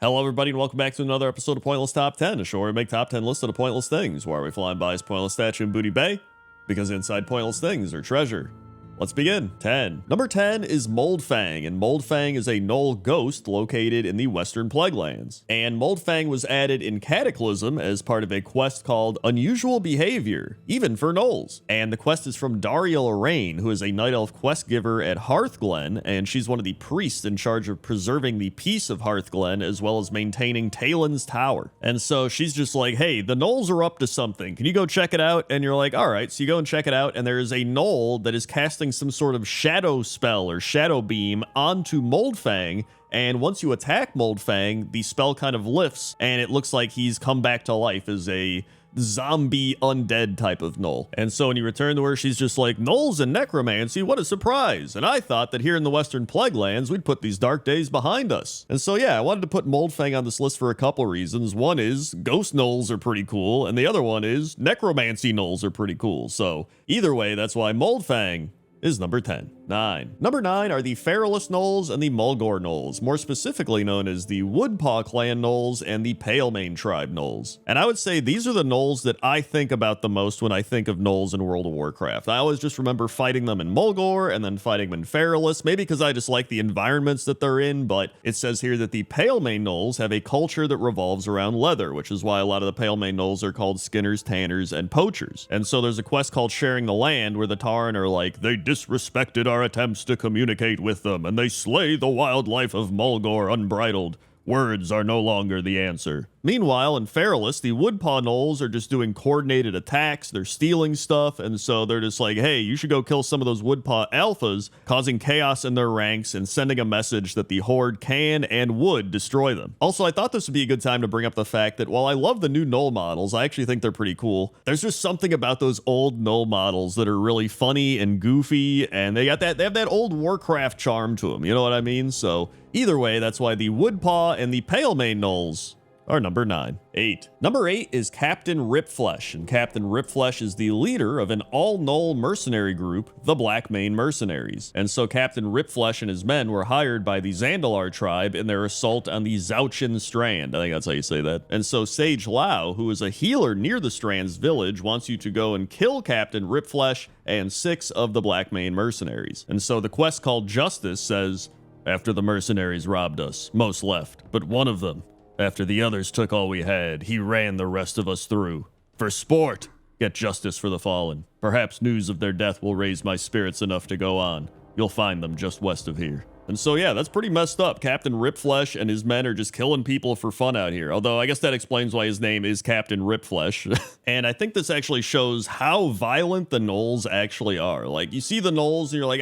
Hello, everybody, and welcome back to another episode of Pointless Top 10, a show where we make top 10 lists of the pointless things. Why are we flying by as pointless statue in Booty Bay? Because inside pointless things are treasure. Let's begin. 10. Number 10 is Moldfang, and Moldfang is a Gnoll ghost located in the Western Plaguelands. And Moldfang was added in Cataclysm as part of a quest called Unusual Behavior, even for Gnolls. And the quest is from Daria Lorraine, who is a Night Elf quest giver at Hearthglen, and she's one of the priests in charge of preserving the peace of Hearthglen as well as maintaining Talon's Tower. And so she's just like, hey, the Gnolls are up to something. Can you go check it out? And you're like, all right. So you go and check it out, and there is a Gnoll that is casting some sort of shadow spell or shadow beam onto Moldfang, and once you attack Moldfang, the spell kind of lifts and it looks like he's come back to life as a zombie undead type of Gnoll. And so when you return to her, she's just like, Gnolls and necromancy, what a surprise. And I thought that here in the Western Plaguelands, we'd put these dark days behind us. And so yeah, I wanted to put Moldfang on this list for a couple reasons. One is ghost Gnolls are pretty cool, and the other one is necromancy Gnolls are pretty cool. So either way, that's why Moldfang is number 10. 9. Number 9 are the Feralus Gnolls and the Mulgore Gnolls, more specifically known as the Woodpaw Clan Gnolls and the Palemane Tribe Gnolls. And I would say these are the Gnolls that I think about the most when I think of Gnolls in World of Warcraft. I always just remember fighting them in Mulgore and then fighting them in Feralus, maybe because I just like the environments that they're in, but it says here that the Palemane Gnolls have a culture that revolves around leather, which is why a lot of the Palemane Gnolls are called skinners, tanners, and poachers. And so there's a quest called Sharing the Land where the Tauren are like, they disrespected our attempts to communicate with them, and they slay the wildlife of Mulgore unbridled. Words are no longer the answer. Meanwhile, in Feralus, the Woodpaw Gnolls are just doing coordinated attacks, they're stealing stuff, and so they're just like, hey, you should go kill some of those Woodpaw Alphas, causing chaos in their ranks and sending a message that the Horde can and would destroy them. Also, I thought this would be a good time to bring up the fact that while I love the new Gnoll models, I actually think they're pretty cool, there's just something about those old Gnoll models that are really funny and goofy, and they have that old Warcraft charm to them, you know what I mean? So either way, that's why the Woodpaw and the Palemane Gnolls are number 9. 8. Number 8 is Captain Ripflesh, and Captain Ripflesh is the leader of an all-Gnoll mercenary group, the Blackmane Mercenaries. And so Captain Ripflesh and his men were hired by the Zandalar tribe in their assault on the Zouchin Strand. I think that's how you say that. And so Sage Lau, who is a healer near the Strand's village, wants you to go and kill Captain Ripflesh and 6 of the Blackmane Mercenaries. And so the quest called Justice says, after the mercenaries robbed us, most left, but one of them, after the others took all we had, he ran the rest of us through. For sport, get justice for the fallen. Perhaps news of their death will raise my spirits enough to go on. You'll find them just west of here. And so yeah, that's pretty messed up. Captain Ripflesh and his men are just killing people for fun out here. Although I guess that explains why his name is Captain Ripflesh. And I think this actually shows how violent the Gnolls actually are. Like, you see the Gnolls and you're like,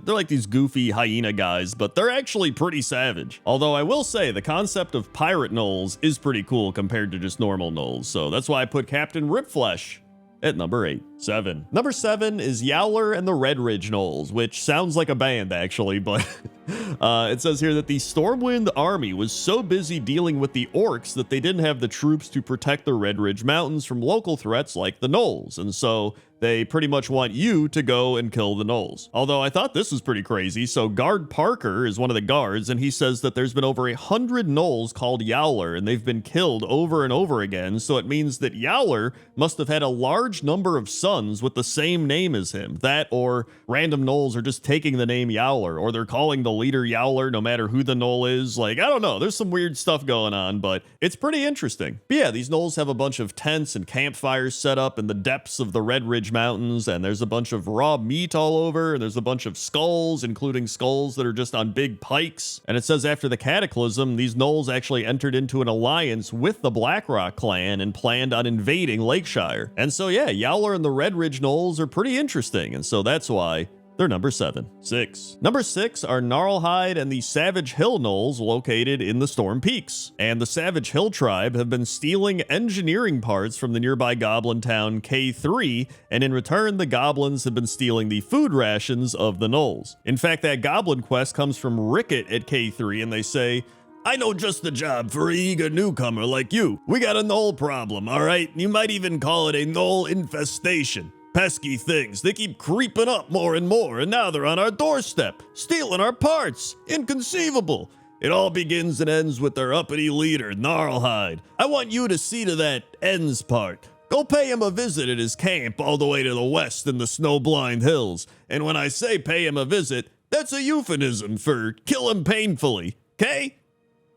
they're like these goofy hyena guys, but they're actually pretty savage. Although I will say the concept of pirate Gnolls is pretty cool compared to just normal Gnolls. So that's why I put Captain Ripflesh at number 8. 7. Number 7 is Yowler and the Red Ridge Gnolls, which sounds like a band actually, but it says here that the Stormwind army was so busy dealing with the orcs that they didn't have the troops to protect the Red Ridge Mountains from local threats like the Gnolls, and so they pretty much want you to go and kill the Gnolls. Although I thought this was pretty crazy. So Guard Parker is one of the guards, and he says that there's been over 100 Gnolls called Yowler, and they've been killed over and over again. So it means that Yowler must have had a large number of sons with the same name as him. That, or random Gnolls are just taking the name Yowler, or they're calling the leader Yowler no matter who the Gnoll is. Like, I don't know. There's some weird stuff going on, but it's pretty interesting. But yeah, these Gnolls have a bunch of tents and campfires set up in the depths of the Red Ridge Mountains, and there's a bunch of raw meat all over, and there's a bunch of skulls, including skulls that are just on big pikes. And it says after the Cataclysm, these Gnolls actually entered into an alliance with the Blackrock clan and planned on invading Lakeshire. And so yeah, Yowler and the Red Ridge Gnolls are pretty interesting, and so that's why they're number 7. 6. Number 6 are Gnarlhide and the Savage Hill Gnolls located in the Storm Peaks. And the Savage Hill tribe have been stealing engineering parts from the nearby goblin town K3, and in return, the goblins have been stealing the food rations of the Gnolls. In fact, that goblin quest comes from Rickett at K3, and they say, I know just the job for an eager newcomer like you. We got a Gnoll problem, all right? You might even call it a Gnoll infestation. Pesky things, they keep creeping up more and more, and now they're on our doorstep, stealing our parts. Inconceivable. It all begins and ends with their uppity leader, Gnarlhide. I want you to see to that ends part. Go pay him a visit at his camp all the way to the west in the snow-blind hills. And when I say pay him a visit, that's a euphemism for kill him painfully, okay?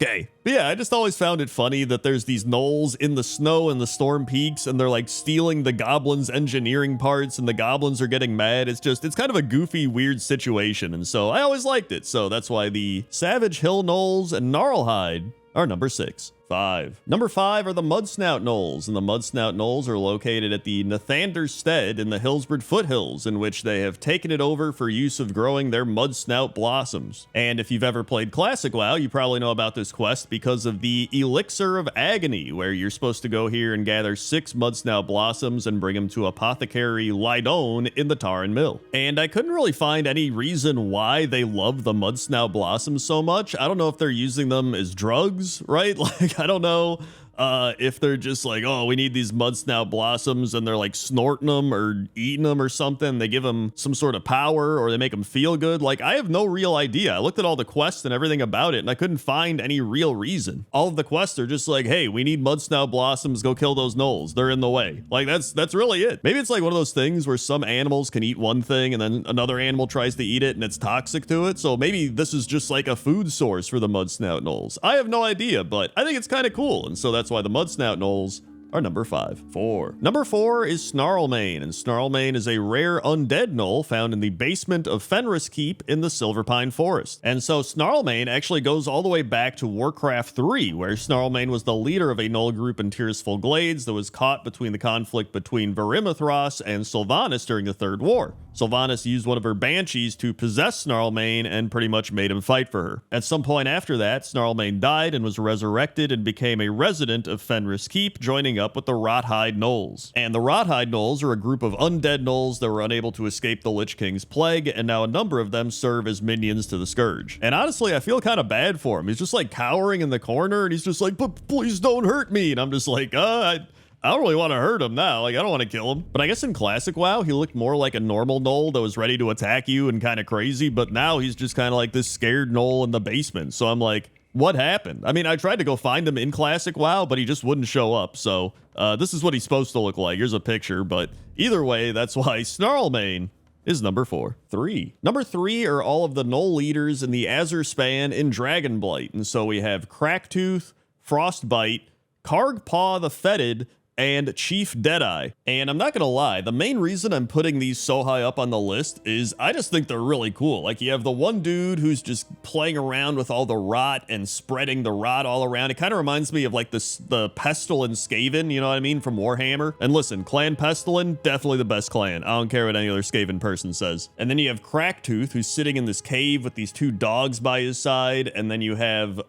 Okay. But yeah, I just always found it funny that there's these gnolls in the snow and the storm peaks, and they're like stealing the goblins' engineering parts, and the goblins are getting mad. It's kind of a goofy, weird situation, and so I always liked it. So that's why the Savage Hill Gnolls and Gnarlhide are number 6. 5. Number 5 are the Mudsnout Gnolls, and the Mudsnout Gnolls are located at the Nathander Stead in the Hillsbred Foothills, in which they have taken it over for use of growing their Mudsnout blossoms. And if you've ever played Classic WoW, you probably know about this quest because of the Elixir of Agony, where you're supposed to go here and gather 6 Mudsnout blossoms and bring them to Apothecary Lydone in the Taran Mill. And I couldn't really find any reason why they love the Mudsnout blossoms so much. I don't know if they're using them as drugs, right? Like, I don't know if they're just like, oh, we need these Mudsnout blossoms, and they're like snorting them or eating them or something. They give them some sort of power, or they make them feel good. Like, I have no real idea. I looked at all the quests and everything about it, and I couldn't find any real reason. All of the quests are just like, hey, we need Mudsnout blossoms, go kill those gnolls. They're in the way. Like, that's really it. Maybe it's like one of those things where some animals can eat one thing and then another animal tries to eat it and it's toxic to it. So maybe this is just like a food source for the Mudsnout gnolls. I have no idea, but I think it's kind of cool. And so that's why the Mudsnout Gnolls are number 5. 4. Number 4 is Snarlmane, and Snarlmane is a rare undead gnoll found in the basement of Fenris Keep in the Silverpine Forest. And so Snarlmane actually goes all the way back to Warcraft 3, where Snarlmane was the leader of a gnoll group in Tearsful Glades that was caught between the conflict between Verimithras and Sylvanas during the Third War. Sylvanas used one of her banshees to possess Snarlmane and pretty much made him fight for her. At some point after that, Snarlmane died and was resurrected and became a resident of Fenris Keep, joining up with the Rothide Gnolls. And the Rothide Gnolls are a group of undead gnolls that were unable to escape the Lich King's plague, and now a number of them serve as minions to the Scourge. And honestly, I feel kind of bad for him. He's just like cowering in the corner, and he's just like, but please don't hurt me. And I'm just like, I don't really want to hurt him now. Like, I don't want to kill him. But I guess in Classic WoW, he looked more like a normal gnoll that was ready to attack you and kind of crazy. But now he's just kind of like this scared gnoll in the basement. So I'm like, what happened? I mean, I tried to go find him in Classic WoW, but he just wouldn't show up. So this is what he's supposed to look like. Here's a picture. But either way, that's why Snarlmane is number 4. 3. Number 3 are all of the gnoll leaders in the Azure Span in Dragonblight. And so we have Cracktooth, Frostbite, Kargpaw the Fetid, and Chief Deadeye. And I'm not gonna lie, the main reason I'm putting these so high up on the list is I just think they're really cool. Like, you have the one dude who's just playing around with all the rot and spreading the rot all around. It kind of reminds me of like the Pestle and Skaven, you know what I mean, from Warhammer. And listen, Clan Pestilin, definitely the best clan. I don't care what any other Skaven person says. And then you have Cracktooth, who's sitting in this cave with these 2 dogs by his side. And then you have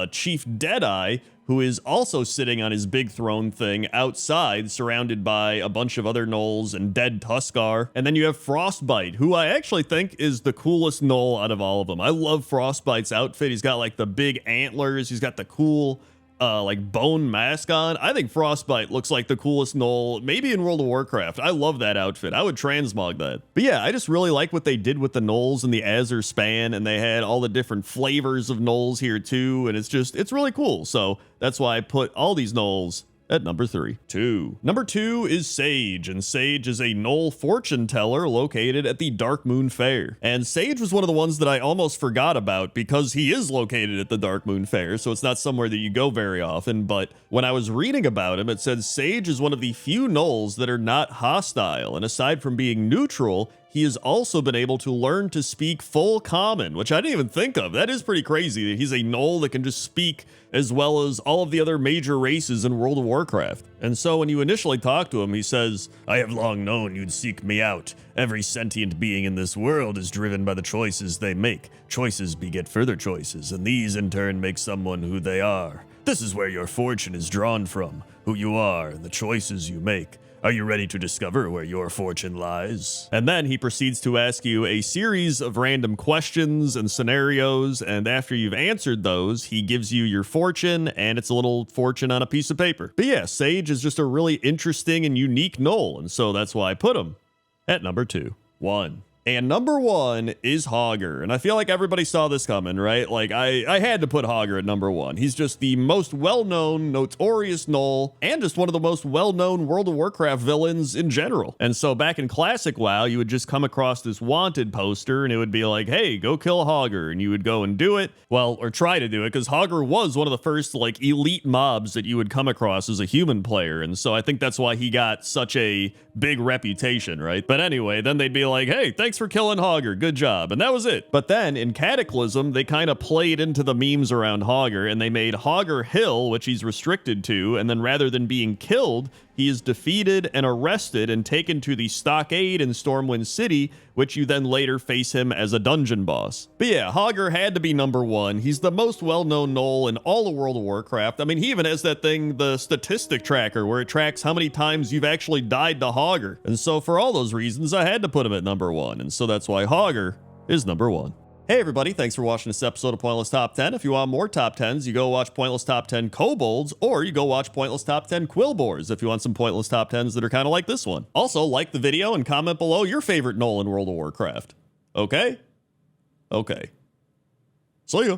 Chief Deadeye, who is also sitting on his big throne thing outside, surrounded by a bunch of other gnolls and dead Tuskar. And then you have Frostbite, who I actually think is the coolest gnoll out of all of them. I love Frostbite's outfit. He's got like the big antlers. He's got the cool like bone mask on. I think Frostbite looks like the coolest gnoll, maybe in World of Warcraft. I love that outfit. I would transmog that. But yeah, I just really like what they did with the gnolls in the Azure Span, and they had all the different flavors of gnolls here too, and it's really cool. So that's why I put all these gnolls at number 3. 2. Number 2 is Sage, and Sage is a gnoll fortune teller located at the Darkmoon Fair. And Sage was one of the ones that I almost forgot about because he is located at the Darkmoon Fair, so it's not somewhere that you go very often. But when I was reading about him, it said Sage is one of the few gnolls that are not hostile, and aside from being neutral, he has also been able to learn to speak full common, which I didn't even think of. That is pretty crazy that he's a gnoll that can just speak as well as all of the other major races in World of Warcraft. And so when you initially talk to him, he says, I have long known you'd seek me out. Every sentient being in this world is driven by the choices they make. Choices beget further choices, and these in turn make someone who they are. This is where your fortune is drawn from, who you are and the choices you make. Are you ready to discover where your fortune lies? And then he proceeds to ask you a series of random questions and scenarios, and after you've answered those, he gives you your fortune, and it's a little fortune on a piece of paper. But yeah, Sage is just a really interesting and unique gnoll, and so that's why I put him at number 2. 1. And number 1 is Hogger. And I feel like everybody saw this coming, right? Like, I had to put Hogger at number 1. He's just the most well-known, notorious Gnoll, and just one of the most well-known World of Warcraft villains in general. And so back in Classic WoW, you would just come across this wanted poster, and it would be like, hey, go kill Hogger. And you would go and do it. Well, or try to do it, because Hogger was one of the first, like, elite mobs that you would come across as a human player. And so I think that's why he got such a big reputation, right? But anyway, then they'd be like, hey, thanks for killing Hogger, good job. And that was it. But then in Cataclysm, they kind of played into the memes around Hogger, and they made Hogger Hill, which he's restricted to, and then rather than being killed, he is defeated and arrested and taken to the Stockade in Stormwind City, which you then later face him as a dungeon boss. But yeah, Hogger had to be number 1. He's the most well-known Gnoll in all of World of Warcraft. I mean, he even has that thing, the statistic tracker, where it tracks how many times you've actually died to Hogger. And so for all those reasons, I had to put him at number 1. And so that's why Hogger is number 1. Hey everybody, thanks for watching this episode of Pointless Top 10. If you want more Top 10s, you go watch Pointless Top 10 Kobolds, or you go watch Pointless Top 10 Quillboars if you want some Pointless Top 10s that are kind of like this one. Also, like the video and comment below your favorite Gnoll in World of Warcraft. Okay? Okay. See ya.